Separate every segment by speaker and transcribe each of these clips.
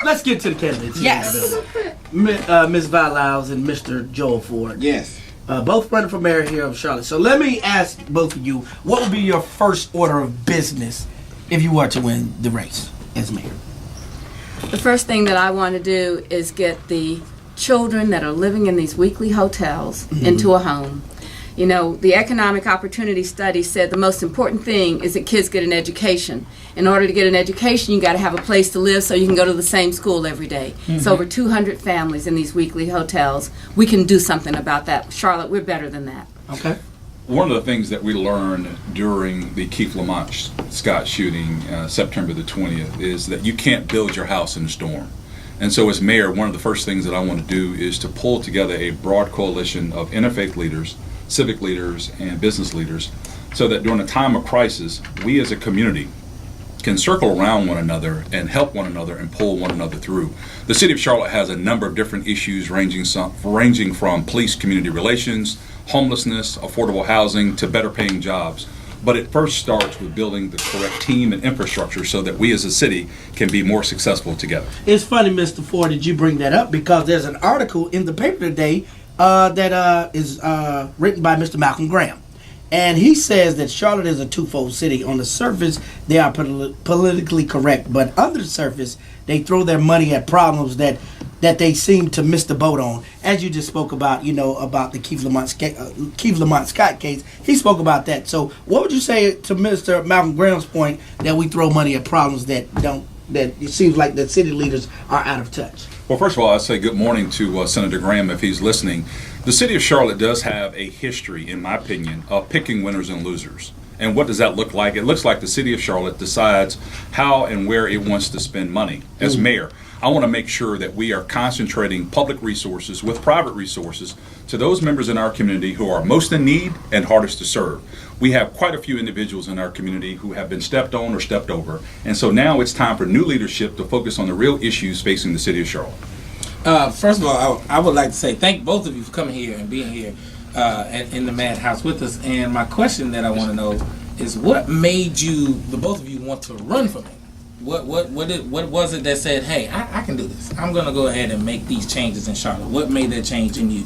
Speaker 1: let's get to the candidates.
Speaker 2: Yes.
Speaker 1: Ms. Vi Lyles and Mr. Joel Ford.
Speaker 3: Yes.
Speaker 1: Both running for mayor here of Charlotte. So let me ask both of you, what would be your first order of business if you were to win the race as mayor?
Speaker 4: The first thing that I want to do is get the children that are living in these weekly hotels into a home. You know, the economic opportunity study said the most important thing is that kids get an education. In order to get an education, you got to have a place to live so you can go to the same school every day. It's over 200 families in these weekly hotels. We can do something about that. Charlotte, we're better than that.
Speaker 1: Okay.
Speaker 5: One of the things that we learned during the Keith Lamont Scott shooting, September the 20th, is that you can't build your house in a storm. And so as mayor, one of the first things that I want to do is to pull together a broad coalition of interfaith leaders, civic leaders, and business leaders, so that during a time of crisis, we as a community can circle around one another and help one another and pull one another through. The city of Charlotte has a number of different issues ranging from police community relations, homelessness, affordable housing, to better paying jobs. But it first starts with building the correct team and infrastructure so that we as a city can be more successful together.
Speaker 1: It's funny, Mr. Ford, that you bring that up, because there's an article in the paper today that is written by Mr. Malcolm Graham. And he says that Charlotte is a twofold city. On the surface, they are politically correct, but under the surface, they throw their money at problems that they seem to miss the boat on. As you just spoke about, about the Keith Lamont Scott case, he spoke about that. So what would you say to Mr. Malcolm Graham's point that we throw money at problems that it seems like the city leaders are out of touch?
Speaker 5: Well, first of all, I'd say good morning to Senator Graham if he's listening. The city of Charlotte does have a history, in my opinion, of picking winners and losers. And what does that look like? It looks like the city of Charlotte decides how and where it wants to spend money. As mayor, I want to make sure that we are concentrating public resources with private resources to those members in our community who are most in need and hardest to serve. We have quite a few individuals in our community who have been stepped on or stepped over. And so now it's time for new leadership to focus on the real issues facing the city of Charlotte.
Speaker 3: First of all, I would like to say thank both of you for coming here and being here in the Maddhouse with us. And my question that I want to know is, what made you, the both of you, want to run for me? What was it that said, hey, I can do this. I'm going to go ahead and make these changes in Charlotte. What made that change in you?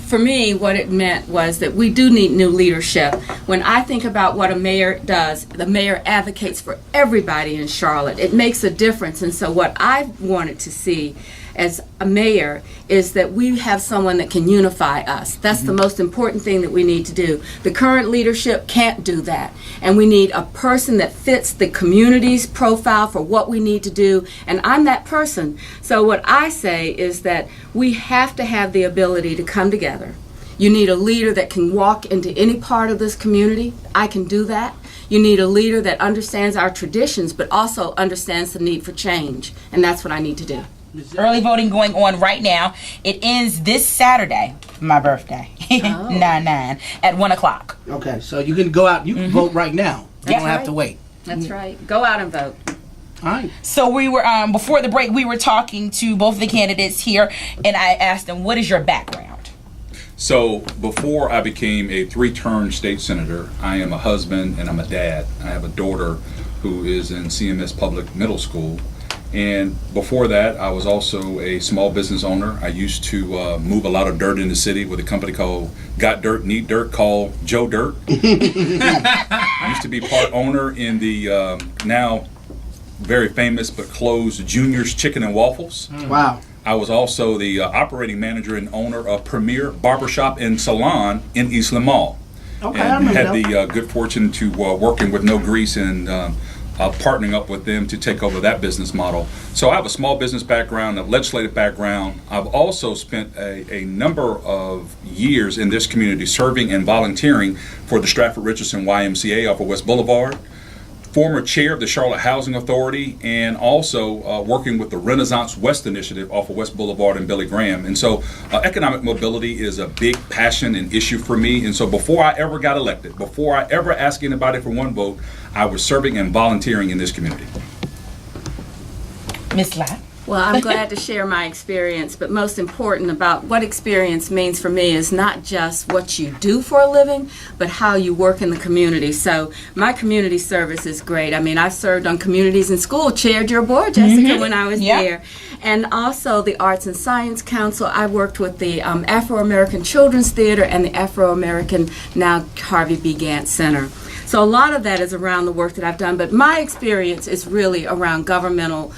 Speaker 4: For me, what it meant was that we do need new leadership. When I think about what a mayor does, the mayor advocates for everybody in Charlotte. It makes a difference. And so what I wanted to see as a mayor is that we have someone that can unify us. That's the most important thing that we need to do. The current leadership can't do that. And we need a person that fits the community's profile for what we need to do. And I'm that person. So what I say is that we have to have the ability to come together. You need a leader that can walk into any part of this community. I can do that. You need a leader that understands our traditions, but also understands the need for change. And that's what I need to do.
Speaker 2: Early voting going on right now. It ends this Saturday, my birthday, 9/9 at 1 o'clock.
Speaker 1: Okay, so you can go out. You can vote right now. You don't have to wait.
Speaker 4: That's right. Go out and vote.
Speaker 1: All right.
Speaker 2: So we were before the break. We were talking to both of the candidates here, and I asked them, "What is your background?"
Speaker 5: So before I became a 3-term state senator, I am a husband and I'm a dad. I have a daughter who is in CMS Public Middle School. And before that, I was also a small business owner. I used to move a lot of dirt in the city with a company called Got Dirt, Need Dirt, called Joe Dirt. I used to be part owner in the now very famous but closed Junior's Chicken and Waffles.
Speaker 1: Wow.
Speaker 5: I was also the operating manager and owner of Premier Barbershop and Salon in Eastland Mall.
Speaker 1: Okay,
Speaker 5: and
Speaker 1: I remember
Speaker 5: had
Speaker 1: that.
Speaker 5: the good fortune to working with No Grease and partnering up with them to take over that business model. So I have a small business background, a legislative background. I've also spent a number of years in this community serving and volunteering for the Stratford Richardson YMCA off of West Boulevard, former chair of the Charlotte Housing Authority, and also working with the Renaissance West Initiative off of West Boulevard and Billy Graham. And so economic mobility is a big passion and issue for me. And so before I ever got elected, before I ever asked anybody for one vote, I was serving and volunteering in this community.
Speaker 2: Ms. Lott.
Speaker 4: Well, I'm glad to share my experience, but most important about what experience means for me is not just what you do for a living, but how you work in the community. So my community service is great. I mean, I served on communities in school, chaired your board, Jessica, when I was there. And also the Arts and Science Council. I worked with the Afro-American Children's Theater and the Afro-American, now Harvey B. Gantt Center. So a lot of that is around the work that I've done, but my experience is really around governmental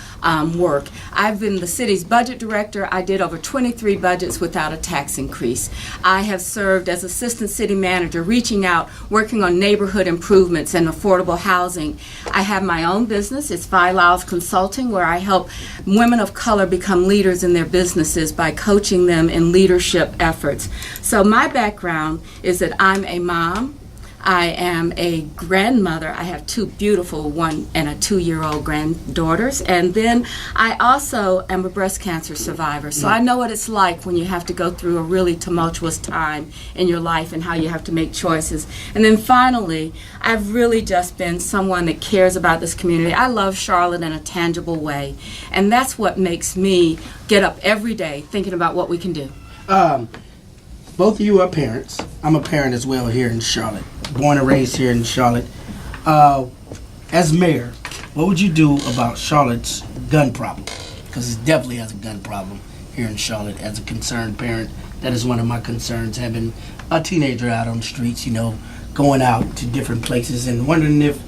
Speaker 4: work. I've been the city's budget director. I did over 23 budgets without a tax increase. I have served as assistant city manager, reaching out, working on neighborhood improvements and affordable housing. I have my own business. It's Vi Lyles Consulting, where I help women of color become leaders in their businesses by coaching them in leadership efforts. So my background is that I'm a mom. I am a grandmother. I have two beautiful 1- and 2-year-old granddaughters. And then I also am a breast cancer survivor. So I know what it's like when you have to go through a really tumultuous time in your life and how you have to make choices. And then finally, I've really just been someone that cares about this community. I love Charlotte in a tangible way. And that's what makes me get up every day thinking about what we can do.
Speaker 1: Both of you are parents. I'm a parent as well here in Charlotte. Born and raised here in Charlotte. As mayor, what would you do about Charlotte's gun problem? Because it definitely has a gun problem here in Charlotte. As a concerned parent, that is one of my concerns, having a teenager out on the streets, you know, going out to different places and wondering if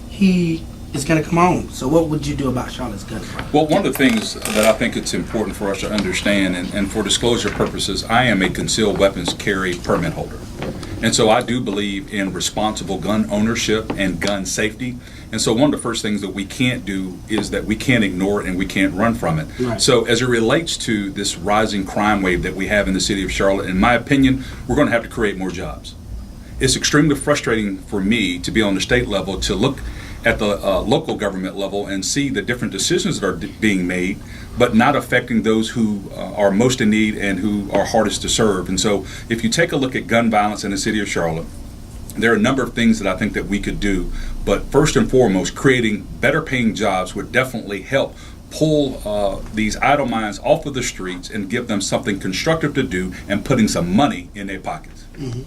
Speaker 1: he is going to come home. So what would you do about Charlotte's gun problem?
Speaker 5: Well, one of the things that I think it's important for us to understand, and for disclosure purposes, I am a concealed weapons carry permit holder. And so I do believe in responsible gun ownership and gun safety. And so one of the first things that we can't do is that we can't ignore it and we can't run from it.
Speaker 1: Right.
Speaker 5: So as it relates to this rising crime wave that we have in the city of Charlotte, in my opinion, we're going to have to create more jobs. It's extremely frustrating for me to be on the state level to look at the local government level and see the different decisions that are being made, but not affecting those who are most in need and who are hardest to serve. And so if you take a look at gun violence in the city of Charlotte, there are a number of things that I think that we could do, but first and foremost, creating better paying jobs would definitely help pull these idle minds off of the streets and give them something constructive to do and putting some money in their pockets.
Speaker 1: Mm-hmm.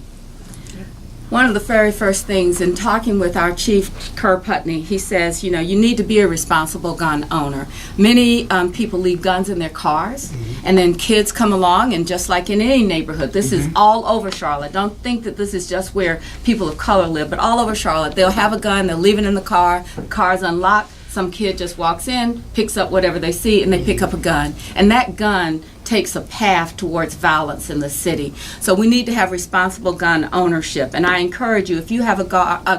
Speaker 4: One of the very first things in talking with our chief, Kerr Putney, he says, you know, you need to be a responsible gun owner. Many people leave guns in their cars, and then kids come along, and just like in any neighborhood, this is all over Charlotte. Don't think that this is just where people of color live, but all over Charlotte. They'll have a gun, they'll leave it in the car's unlocked, some kid just walks in, picks up whatever they see, and they pick up a gun. And that gun takes a path towards violence in the city. So we need to have responsible gun ownership. And I encourage you, if you have a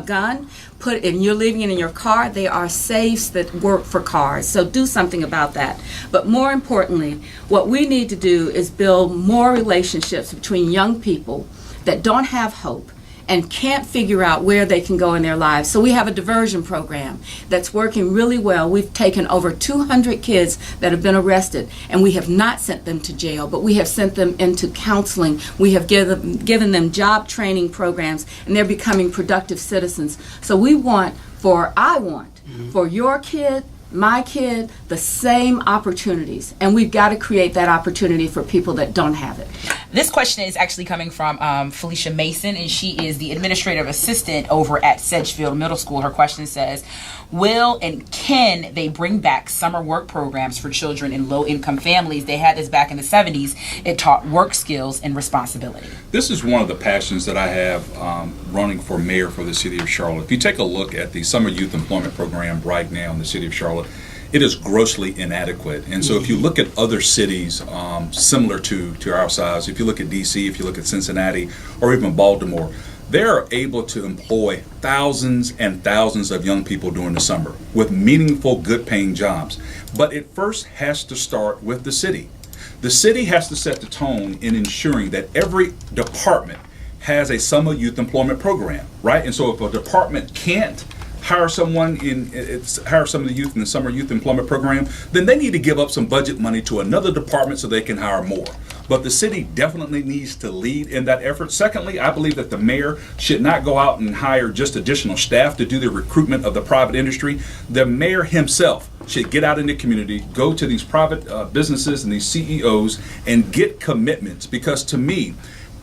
Speaker 4: gun, put it, and you're leaving it in your car, they are safes that work for cars. So do something about that. But more importantly, what we need to do is build more relationships between young people that don't have hope and can't figure out where they can go in their lives. So we have a diversion program that's working really well. We've taken over 200 kids that have been arrested, and we have not sent them to jail, but we have sent them into counseling. We have given them job training programs, and they're becoming productive citizens. So I want for your kid, my kid, the same opportunities, and we've got to create that opportunity for people that don't have it.
Speaker 2: This question is actually coming from Felicia Mason, and she is the administrative assistant over at Sedgefield Middle School. Her question says, will and can they bring back summer work programs for children in low-income families? They had this back in the 70s. It taught work skills and responsibility.
Speaker 5: This is one of the passions that I have running for mayor for the city of Charlotte. If you take a look at the summer youth employment program right now in the city of Charlotte, it is grossly inadequate. And so if you look at other cities similar to our size, if you look at DC, if you look at Cincinnati, or even Baltimore, they're able to employ thousands and thousands of young people during the summer with meaningful, good-paying jobs. But it first has to start with the city. The city has to set the tone in ensuring that every department has a summer youth employment program, right? And so if a department can't hire some of the youth in the summer youth employment program, then they need to give up some budget money to another department so they can hire more. But the city definitely needs to lead in that effort. Secondly, I believe that the mayor should not go out and hire just additional staff to do the recruitment of the private industry. The mayor himself should get out in the community, go to these private businesses and these CEOs and get commitments, because to me,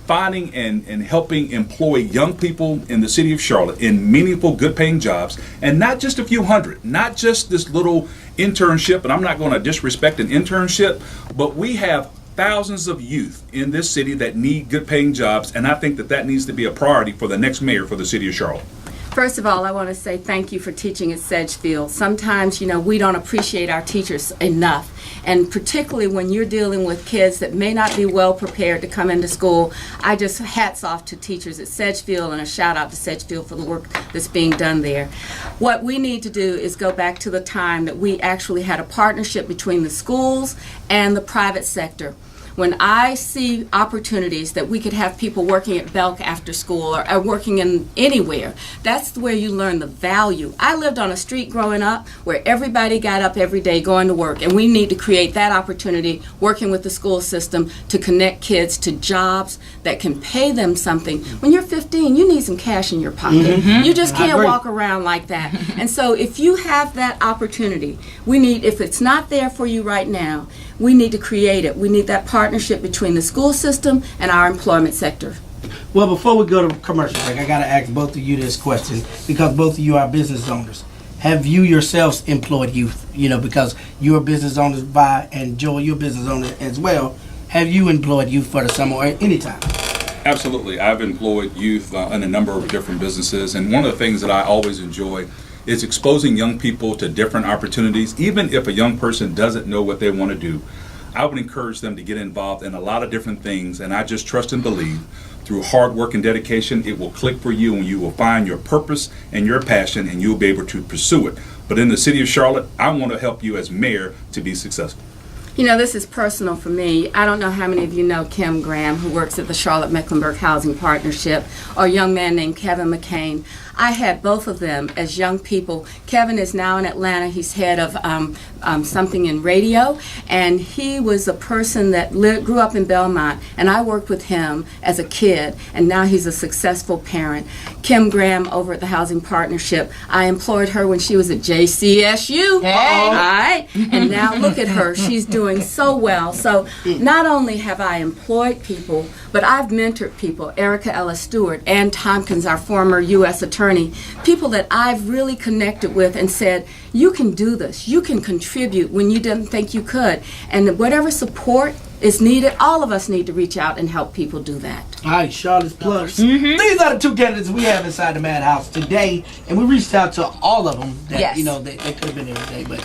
Speaker 5: finding and helping employ young people in the city of Charlotte in meaningful, good-paying jobs, and not just a few hundred, not just this little internship, and I'm not going to disrespect an internship, but we have thousands of youth in this city that need good-paying jobs, and I think that needs to be a priority for the next mayor for the city of Charlotte.
Speaker 4: First of all, I want to say thank you for teaching at Sedgefield. Sometimes, we don't appreciate our teachers enough. And particularly when you're dealing with kids that may not be well prepared to come into school, I just hats off to teachers at Sedgefield, and a shout out to Sedgefield for the work that's being done there. What we need to do is go back to the time that we actually had a partnership between the schools and the private sector. When I see opportunities that we could have people working at Belk after school or working in anywhere, that's where you learn the value. I lived on a street growing up where everybody got up every day going to work, and we need to create that opportunity working with the school system to connect kids to jobs that can pay them something. When you're 15, you need some cash in your pocket. You just can't walk around like that. And so if you have that opportunity, if it's not there for you right now, we need to create it. We need that partnership between the school system and our employment sector.
Speaker 1: Well, before we go to commercial break, I got to ask both of you this question, because both of you are business owners. Have you yourselves employed youth? Because you're business owners, Vi and Joel, you're business owner as well. Have you employed youth for the summer or any time?
Speaker 5: Absolutely. I've employed youth in a number of different businesses, and one of the things that I always enjoy is exposing young people to different opportunities. Even if a young person doesn't know what they want to do, I would encourage them to get involved in a lot of different things, and I just trust and believe through hard work and dedication, it will click for you, and you will find your purpose and your passion, and you'll be able to pursue it. But in the city of Charlotte, I want to help you as mayor to be successful.
Speaker 4: This is personal for me. I don't know how many of you know Kim Graham, who works at the Charlotte-Mecklenburg Housing Partnership, or a young man named Kevin McCain. I had both of them as young people. Kevin is now in Atlanta. He's head of something in radio, and he was a person that grew up in Belmont, and I worked with him as a kid, and now he's a successful parent. Kim Graham over at the Housing Partnership, I employed her when she was at JCSU.
Speaker 2: Hey.
Speaker 4: All right, and now look at her. She's doing so well. So not only have I employed people, but I've mentored people. Erica Ellis Stewart, Ann Tompkins, our former U.S. attorney, people that I've really connected with and said, you can do this. You can contribute when you didn't think you could. And whatever support is needed, all of us need to reach out and help people do that.
Speaker 1: All right, Charlotte's plugs. These are the two candidates we have inside the Maddhouse today, and we reached out to all of them that,
Speaker 2: Yes.
Speaker 1: they could have been here today, but,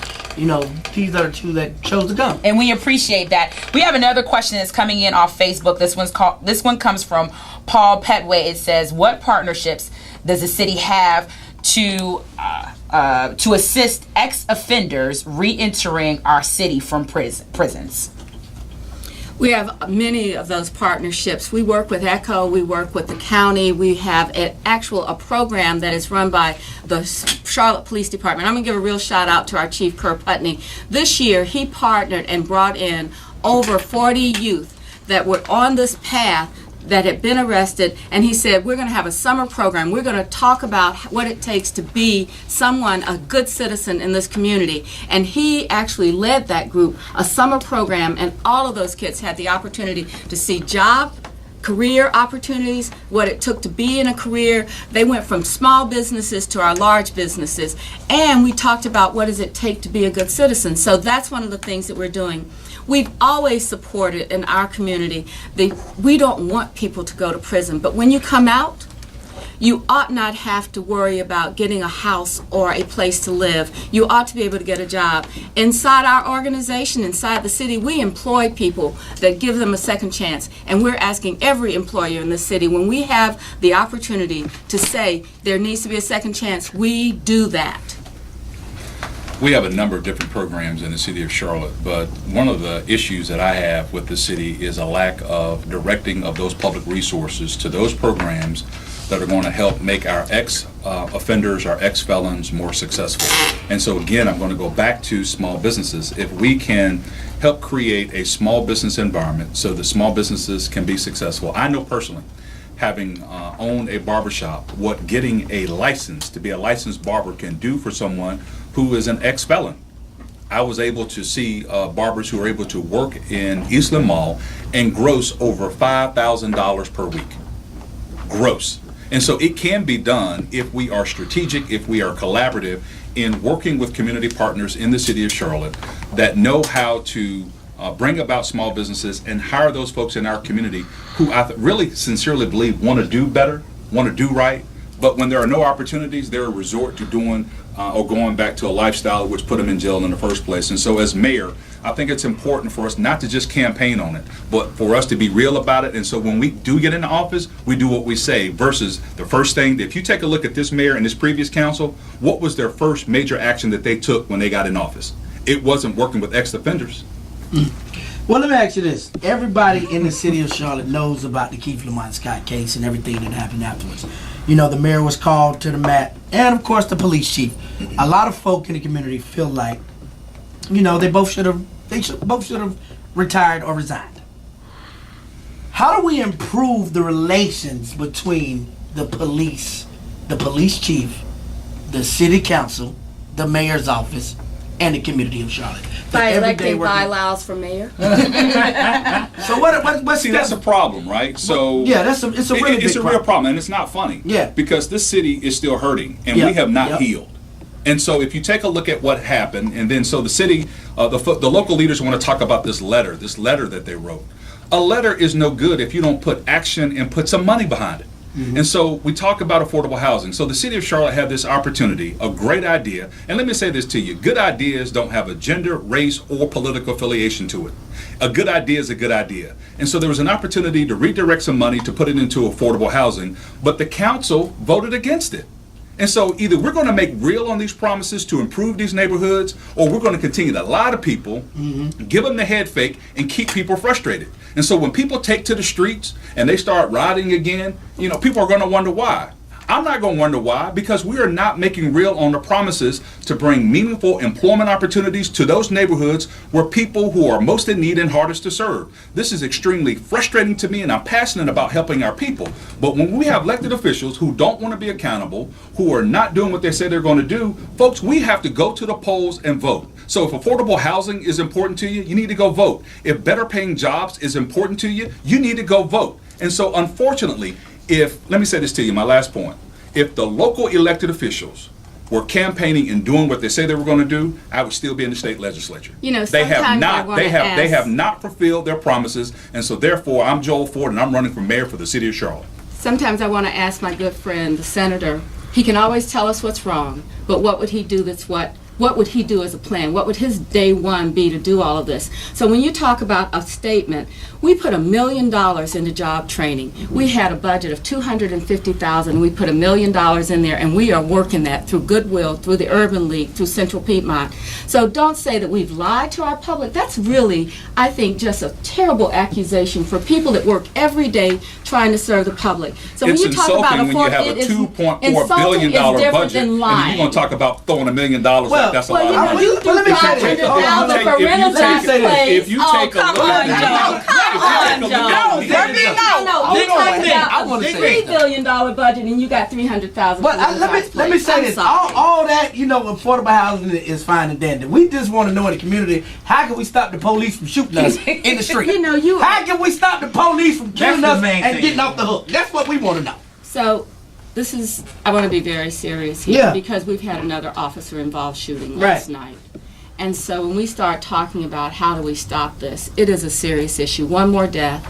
Speaker 1: these are the two that chose to come.
Speaker 2: And we appreciate that. We have another question that's coming in off Facebook. This one comes from Paul Petway. It says, what partnerships does the city have to assist ex-offenders re-entering our city from prisons?
Speaker 4: We have many of those partnerships. We work with ECHO, we work with the county, we have a program that is run by the Charlotte Police Department. I'm going to give a real shout out to our Chief Kerr Putney. This year he partnered and brought in over 40 youth that were on this path that had been arrested, and he said, we're going to have a summer program. We're going to talk about what it takes to be a good citizen in this community. And he actually led that group, a summer program, and all of those kids had the opportunity to see career opportunities, what it took to be in a career. They went from small businesses to our large businesses, and we talked about what does it take to be a good citizen. So that's one of the things that we're doing. We've always supported in our community, we don't want people to go to prison, but when you come out, you ought not have to worry about getting a house or a place to live. You ought to be able to get a job. Inside our organization, inside the city, we employ people that give them a second chance. And we're asking every employer in the city, when we have the opportunity to say there needs to be a second chance, we do that.
Speaker 5: We have a number of different programs in the city of Charlotte, but one of the issues that I have with the city is a lack of directing of those public resources to those programs that are going to help make our ex-offenders, our ex-felons more successful. And so again, I'm going to go back to small businesses. If we can help create a small business environment so that small businesses can be successful. I know personally, having owned a barbershop, what getting a license to be a licensed barber can do for someone who is an ex-felon. I was able to see barbers who are able to work in Eastland Mall and gross over $5,000 per week. Gross. And so it can be done if we are strategic, if we are collaborative in working with community partners in the city of Charlotte that know how to bring about small businesses and hire those folks in our community who I really sincerely believe want to do better, want to do right, but when there are no opportunities, they're a resort to doing or going back to a lifestyle which put them in jail in the first place. And so as mayor, I think it's important for us not to just campaign on it, but for us to be real about it. And so when we do get into office, we do what we say versus the first thing. If you take a look at this mayor and this previous council, what was their first major action that they took when they got in office? It wasn't working with ex-offenders.
Speaker 1: Well, let me ask you this. Everybody in the city of Charlotte knows about the Keith Lamont Scott case and everything that happened afterwards. You know, the mayor was called to the mat, and of course the police chief. A lot of folk in the community feel like, you know, they both should have retired or resigned. How do we improve the relations between the police chief, the city council, the mayor's office, and the community of Charlotte?
Speaker 4: By electing Vi Lyles for mayor.
Speaker 1: So what's
Speaker 5: See, that's a problem, right? So
Speaker 1: yeah, it's a really big
Speaker 5: real problem, and it's not funny.
Speaker 1: Yeah,
Speaker 5: because this city is still hurting, and we have not healed. And so, if you take a look at what happened, and then so the city, the local leaders want to talk about this letter that they wrote. A letter is no good if you don't put action and put some money behind it. Mm-hmm. And so we talk about affordable housing. So the city of Charlotte had this opportunity, a great idea. And let me say this to you. Good ideas don't have a gender, race, or political affiliation to it. A good idea is a good idea. And so there was an opportunity to redirect some money to put it into affordable housing, but the council voted against it. And so either we're going to make real on these promises to improve these neighborhoods, or we're going to continue to lie to people, give them the head fake, and keep people frustrated. And so when people take to the streets and they start rioting again, you know, people are going to wonder why. I'm not going to wonder why, because we are not making real on the promises to bring meaningful employment opportunities to those neighborhoods where people who are most in need and hardest to serve. This is extremely frustrating to me, and I'm passionate about helping our people. But when we have elected officials who don't want to be accountable, who are not doing what they say they're going to do, folks, we have to go to the polls and vote. So if affordable housing is important to you, you need to go vote. If better paying jobs is important to you, you need to go vote. And so unfortunately, let me say this to you, my last point. If the local elected officials were campaigning and doing what they say they were going to do, I would still be in the state legislature.
Speaker 4: You know,
Speaker 5: they have not fulfilled their promises, and so therefore I'm Joel Ford and I'm running for mayor for the city of Charlotte.
Speaker 4: Sometimes I want to ask my good friend, the senator, he can always tell us what's wrong, but what would he do what would he do as a plan? What would his day one be to do all of this? So when you talk about a statement, we put $1 million into job training. We had a budget of $250,000. We put $1 million in there, and we are working that through Goodwill, through the Urban League, through Central Piedmont. So don't say that we've lied to our public. That's really, I think, just a terrible accusation for people that work every day trying to serve the public. So when you talk about
Speaker 5: when you have a $2.4 billion budget, and then you're going to talk about throwing $1 million like that's a lot of money.
Speaker 4: You threw $500,000 for rental tax place.
Speaker 5: If you take a look at
Speaker 4: I want to say $3 billion budget, and you got $300,000.
Speaker 1: But let me say this: all that, you know, affordable housing is fine and dandy. We just want to know in the community, how can we stop the police from shooting us in the street? How can we stop the police from killing us and getting off the hook? That's what we want to know.
Speaker 4: So, I want to be very serious here because we've had another officer-involved shooting last night. And so when we start talking about how do we stop this, it is a serious issue. One more death,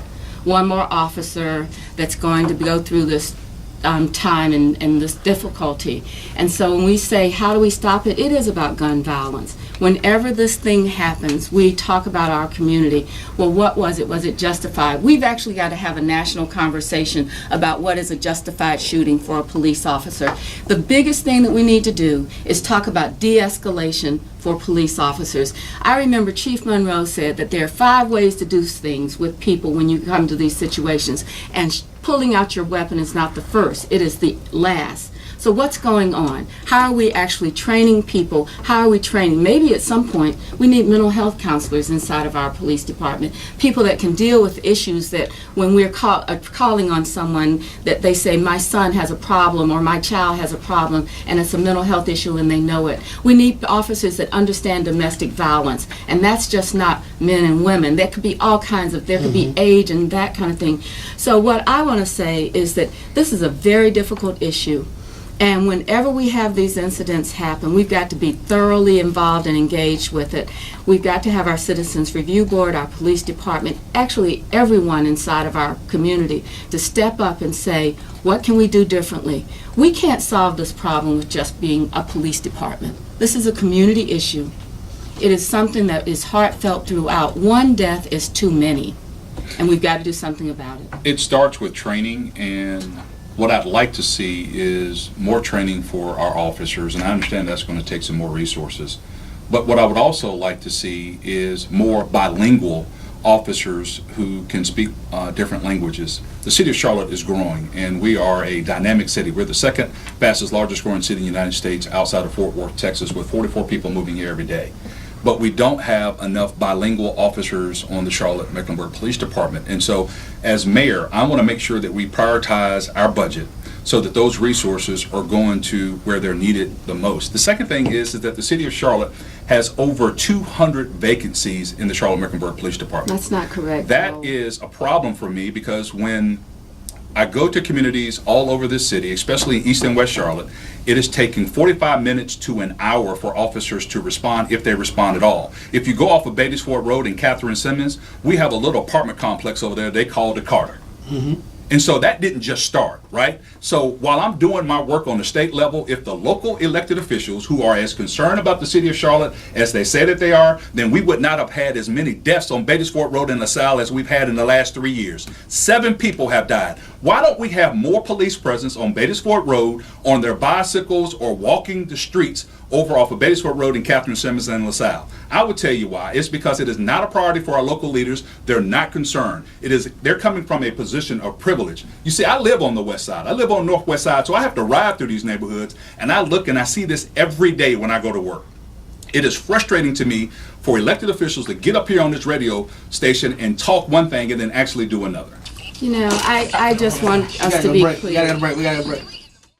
Speaker 4: one more officer that's going to go through this time and this difficulty. And so when we say how do we stop it, it is about gun violence. Whenever this thing happens, we talk about our community. Well, what was it? Was it justified? We've actually got to have a national conversation about what is a justified shooting for a police officer. The biggest thing that we need to do is talk about de-escalation for police officers. I remember Chief Monroe said that there are 5 ways to do things with people when you come to these situations, and pulling out your weapon is not the first, it is the last. So what's going on? How are we actually training people? How are we training? Maybe at some point we need mental health counselors inside of our police department, people that can deal with issues that when we're calling on someone that they say, my son has a problem or my child has a problem and it's a mental health issue and they know it. We need officers that understand domestic violence, and that's just not men and women. There could be all kinds of, there could be age and that kind of thing. So what I want to say is that this is a very difficult issue. And whenever we have these incidents happen, we've got to be thoroughly involved and engaged with it. We've got to have our Citizens Review Board, our police department, actually everyone inside of our community to step up and say, what can we do differently? We can't solve this problem with just being a police department. This is a community issue. It is something that is heartfelt throughout. One death is too many, and we've got to do something about it.
Speaker 5: It starts with training, and what I'd like to see is more training for our officers, and I understand that's going to take some more resources. But what I would also like to see is more bilingual officers who can speak different languages. The city of Charlotte is growing, and we are a dynamic city. We're the second fastest, largest growing city in the United States outside of Fort Worth, Texas, with 44 people moving here every day. But we don't have enough bilingual officers on the Charlotte-Mecklenburg Police Department. And so, as mayor, I want to make sure that we prioritize our budget so that those resources are going to where they're needed the most. The second thing is that the city of Charlotte has over 200 vacancies in the Charlotte-Mecklenburg Police Department.
Speaker 4: That's not correct.
Speaker 5: That is a problem for me, because when I go to communities all over this city, especially in East and West Charlotte, it is taking 45 minutes to an hour for officers to respond, if they respond at all. If you go off of Beatty's-Ford Road in Catherine Simmons, we have a little apartment complex over there they call the Carter. And so that didn't just start, right? So while I'm doing my work on the state level, if the local elected officials who are as concerned about the city of Charlotte as they say that they are, then we would not have had as many deaths on Beatty's-Ford Road in LaSalle as we've had in the last 3 years. 7 people have died. Why don't we have more police presence on Beatty's-Ford Road on their bicycles or walking the streets over off of Beatty's-Ford Road in Catherine Simmons and LaSalle? I would tell you why. It's because it is not a priority for our local leaders. They're not concerned. They're coming from a position of privilege. You see, I live on the west side. I live on the northwest side, so I have to ride through these neighborhoods, and I look and I see this every day when I go to work. It is frustrating to me for elected officials to get up here on this radio station and talk one thing and then actually do another.
Speaker 4: You know, I just want us to be clear.
Speaker 1: We gotta get a break.